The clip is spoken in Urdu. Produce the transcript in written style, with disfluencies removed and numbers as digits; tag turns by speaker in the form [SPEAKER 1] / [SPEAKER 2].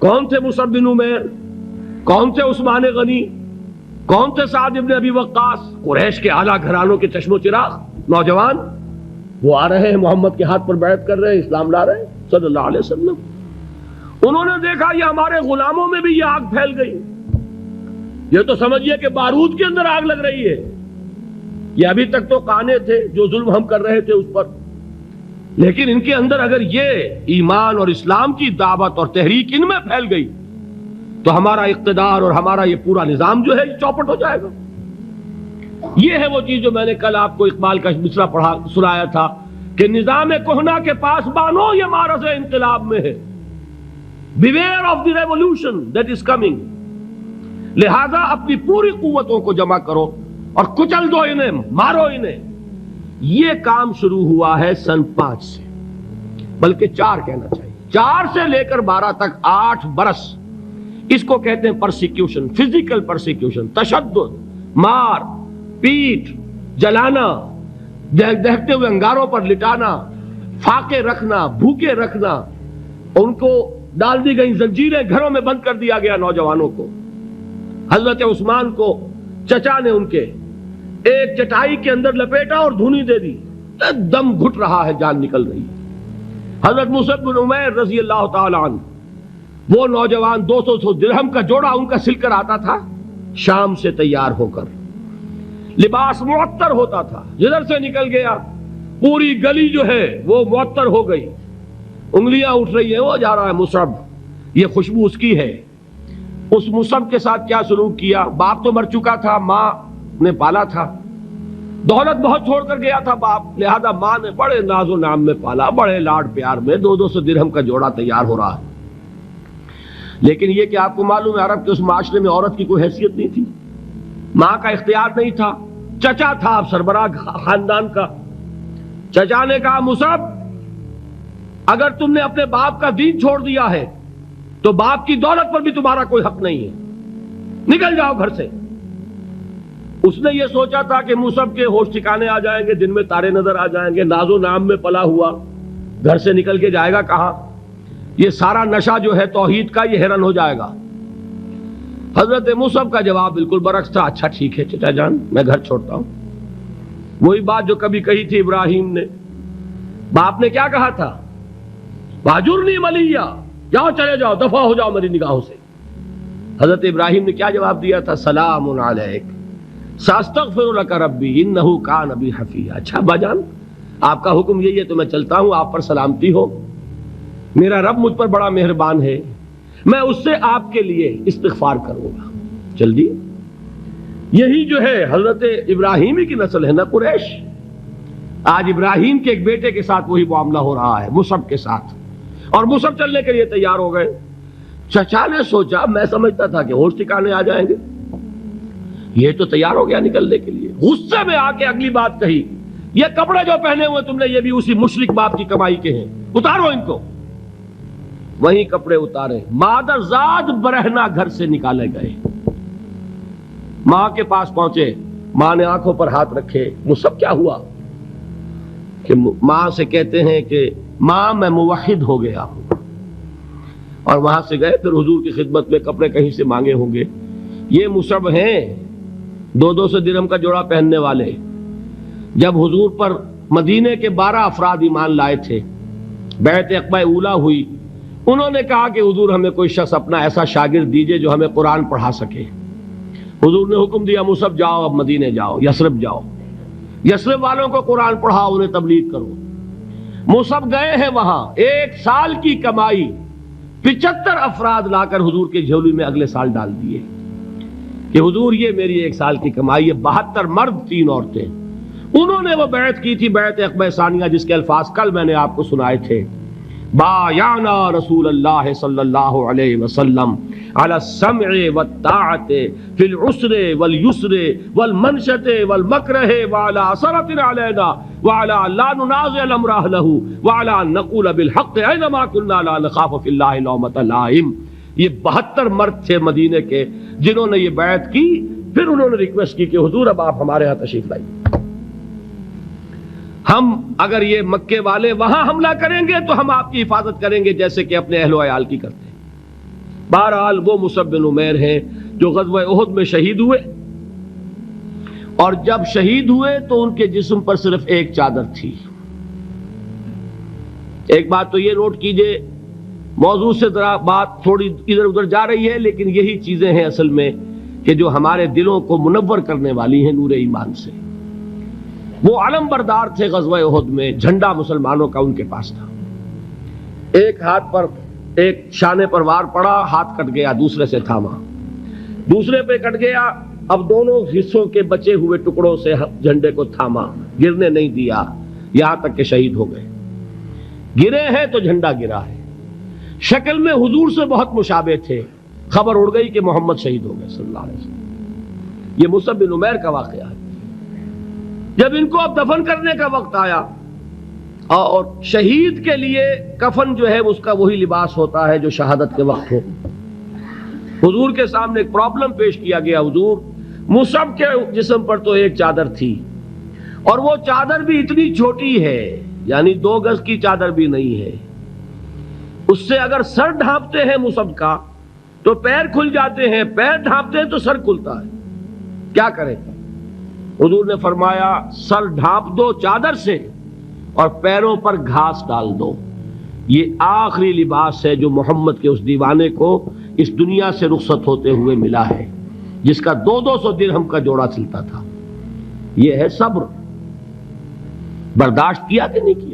[SPEAKER 1] کون تھے مصعب بن عمیر، کون تھے عثمان غنی، کون تھے سعد ابن ابی وقاص، قریش کے اعلیٰ گھرانوں کے چشم و چراغ نوجوان، وہ آ رہے ہیں محمد کے ہاتھ پر بیعت کر رہے ہیں، اسلام لا رہے ہیں صلی اللہ علیہ وسلم۔ انہوں نے دیکھا یہ ہمارے غلاموں میں بھی یہ آگ پھیل گئی، یہ تو سمجھیے کہ بارود کے اندر آگ لگ رہی ہے۔ یہ ابھی تک تو قانے تھے جو ظلم ہم کر رہے تھے اس پر، لیکن ان کے اندر اگر یہ ایمان اور اسلام کی دعوت اور تحریک ان میں پھیل گئی تو ہمارا اقتدار اور ہمارا یہ پورا نظام جو ہے چوپٹ ہو جائے گا۔ یہ ہے وہ چیز جو میں نے کل آپ کو اقبال کا مصرع سنایا تھا کہ نظام کہنا کے پاس بانو یہ معرض انقلاب میں ہے، beware of the revolution that is coming, لہذا اپنی پوری قوتوں کو جمع کرو اور کچل دو انہیں، مارو انہیں۔ یہ کام شروع ہوا ہے سن 5 سے، بلکہ 4 کہنا چاہیے، 4 سے لے کر 12 تک 8 برس اس کو کہتے ہیں پرسیکیوشن، فزیکل پرسیکیوشن، تشدد، مار پیٹ، جلانا، دہتے ہوئے انگاروں پر لٹانا، فاقے رکھنا، بھوکے رکھنا، ان کو ڈال دی گئی زنجیریں، گھروں میں بند کر دیا گیا نوجوانوں کو۔ حضرت عثمان کو چچا نے ان کے ایک چٹائی کے اندر لپیٹا اور دھونی دے دی، دم گھٹ رہا ہے، جان نکل رہی ہے۔ حضرت مصعب بن عمیر رضی اللہ تعالی عنہ، وہ نوجوان 200 درہم کا جوڑا ان کا سل کر آتا تھا شام سے تیار ہو کر، لباس معطر ہوتا تھا، جدھر سے نکل گیا پوری گلی جو ہے وہ معطر ہو گئی، انگلیاں اٹھ رہی ہیں، وہ جا رہا ہے مصعب، یہ خوشبو اس کی ہے۔ اس مصعب کے ساتھ کیا سلوک کیا؟ باپ تو مر چکا تھا، ماں نے پالا تھا، دولت بہت چھوڑ کر گیا تھا باپ، لہذا ماں نے بڑے ناز و نام میں پالا، بڑے لاڈ پیار میں، 200 درہم کا جوڑا تیار ہو رہا ہے۔ لیکن یہ کہ آپ کو معلوم ہے عرب کے اس معاشرے میں عورت کی کوئی حیثیت نہیں تھی، ماں کا اختیار نہیں تھا، چچا تھا اب سربراہ خاندان کا۔ چچا نے کہا مصعب اگر تم نے اپنے باپ کا دین چھوڑ دیا ہے تو باپ کی دولت پر بھی تمہارا کوئی حق نہیں ہے، نکل جاؤ گھر سے۔ اس نے یہ سوچا تھا کہ مصعب کے ہوش ٹھکانے آ جائیں گے، دن میں تارے نظر آ جائیں گے، ناز و نام میں پلا ہوا، گھر سے نکل کے جائے گا کہاں؟ یہ سارا نشہ جو ہے توحید کا یہ ہرن ہو جائے گا۔ حضرت مصعب کا جواب بالکل برعکس تھا، اچھا ٹھیک ہے چچا جان، میں گھر چھوڑتا ہوں۔ وہی بات جو کبھی کہی تھی ابراہیم نے، باپ نے کیا کہا تھا؟ واجرنی ملیہ، جاؤ چلے جاؤ، دفع ہو جاؤ میری نگاہوں سے۔ حضرت ابراہیم نے کیا جواب دیا تھا؟ سلام علیک ساستغفر لک ربی انہ کان بی حفیظ۔ اچھا باجان آپ کا حکم یہی ہے تو میں چلتا ہوں، آپ پر سلامتی ہو، میرا رب مجھ پر بڑا مہربان ہے، میں اس سے آپ کے لیے استغفار کروں گا۔ جلدی یہی جو ہے حضرت ابراہیمی کی نسل ہے نا قریش۔ آج ابراہیم کے ایک بیٹے کے ساتھ وہی معاملہ ہو رہا ہے مصعب کے ساتھ، اور مصعب چلنے کے لیے تیار ہو گئے۔ چچا نے سوچا میں سمجھتا تھا کہ ہوش ٹھکانے آ جائیں گے، یہ تو تیار ہو گیا نکلنے کے لیے۔ غصے میں آ کے اگلی بات کہی، یہ کپڑے جو پہنے ہوئے تم نے یہ بھی اسی مشرک باپ کی کمائی کے ہیں، اتارو ان کو۔ وہیں کپڑے اتارے، مادر زاد برہنہ گھر سے نکالے گئے۔ ماں کے پاس پہنچے، ماں نے آنکھوں پر ہاتھ رکھے، مصعب کیا ہوا؟ کہ ماں سے کہتے ہیں کہ ماں میں موحد ہو گیا ہوں، اور وہاں سے گئے پھر حضور کی خدمت میں، کپڑے کہیں سے مانگے ہوں گے۔ یہ مصعب ہیں 200 درہم کا جوڑا پہننے والے۔ جب حضور پر مدینے کے 12 افراد ایمان لائے تھے، بیعت عقبہ اولا ہوئی، انہوں نے کہا کہ حضور ہمیں کوئی شخص اپنا ایسا شاگرد دیجئے جو ہمیں قرآن پڑھا سکے۔ حضور نے حکم دیا مصعب جاؤ، اب مدینے جاؤ، یثرب جاؤ، یثرب والوں کو قرآن پڑھاؤ، انہیں تبلیغ کرو۔ مصعب گئے ہیں وہاں، 1 سال کی کمائی 75 افراد لا کر حضور کے جھولی میں اگلے سال ڈال دیے کہ حضور یہ میری 1 سال کی کمائی ہے۔ 72 مرد 3 عورتیں، انہوں نے وہ بیعت کی تھی، بیعت عقبہ ثانیہ، جس کے الفاظ کل میں نے آپ کو سنائے تھے۔ بایعنا رسول اللہ صلی اللہ علیہ وسلم علی السمع والطاعت فی العسر والیسر والمنشط والمکرہ وعلی اثرۃ علینا وعلی لا ننازع الامر اہلہ وعلی ان نقول بالحق اینما کنا لا نخاف فی اللہ لومۃ لائم۔ یہ 72 مرد تھے مدینے کے جنہوں نے یہ بیعت کی۔ پھر انہوں نے ریکویسٹ کی کہ حضور اب آپ ہمارے ہاں تشریف لائیے، ہم اگر یہ مکے والے وہاں حملہ کریں گے تو ہم آپ کی حفاظت کریں گے جیسے کہ اپنے اہل و عیال کی کرتے ہیں۔ بہرحال وہ مصعب بن عمیر ہیں جو غزوہ احد میں شہید ہوئے، اور جب شہید ہوئے تو ان کے جسم پر صرف ایک چادر تھی۔ ایک بات تو یہ نوٹ کیجئے، موضوع سے ذرا بات تھوڑی ادھر ادھر جا رہی ہے، لیکن یہی چیزیں ہیں اصل میں کہ جو ہمارے دلوں کو منور کرنے والی ہیں نور ایمان سے۔ وہ علم بردار تھے غزوہ احد میں، جھنڈا مسلمانوں کا ان کے پاس تھا۔ ایک ہاتھ پر، ایک شانے پر وار پڑا، ہاتھ کٹ گیا، دوسرے سے تھاما، دوسرے پہ کٹ گیا، اب دونوں حصوں کے بچے ہوئے ٹکڑوں سے جھنڈے کو تھاما، گرنے نہیں دیا، یہاں تک کہ شہید ہو گئے۔ گرے ہیں تو جھنڈا گرا ہے۔ شکل میں حضور سے بہت مشابہ تھے، خبر اڑ گئی کہ محمد شہید ہو گئے صلی اللہ علیہ وسلم۔ یہ مصعب بن عمیر کا واقعہ ہے۔ جب ان کو اب دفن کرنے کا وقت آیا، اور شہید کے لیے کفن جو ہے اس کا وہی لباس ہوتا ہے جو شہادت کے وقت ہو، حضور کے سامنے ایک پرابلم پیش کیا گیا۔ حضور، مصعب کے جسم پر تو ایک چادر تھی، اور وہ چادر بھی اتنی چھوٹی ہے، یعنی 2 گز کی چادر بھی نہیں ہے، اس سے اگر سر ڈھانپتے ہیں مصعب کا تو پیر کھل جاتے ہیں، پیر ڈھانپتے ہیں تو سر کھلتا ہے، کیا کریں؟ حضور نے فرمایا سر ڈھانپ دو چادر سے اور پیروں پر گھاس ڈال دو۔ یہ آخری لباس ہے جو محمد کے اس دیوانے کو اس دنیا سے رخصت ہوتے ہوئے ملا ہے، جس کا 200 درہم کا جوڑا چلتا تھا۔ یہ ہے صبر۔ برداشت کیا کہ نہیں کیا؟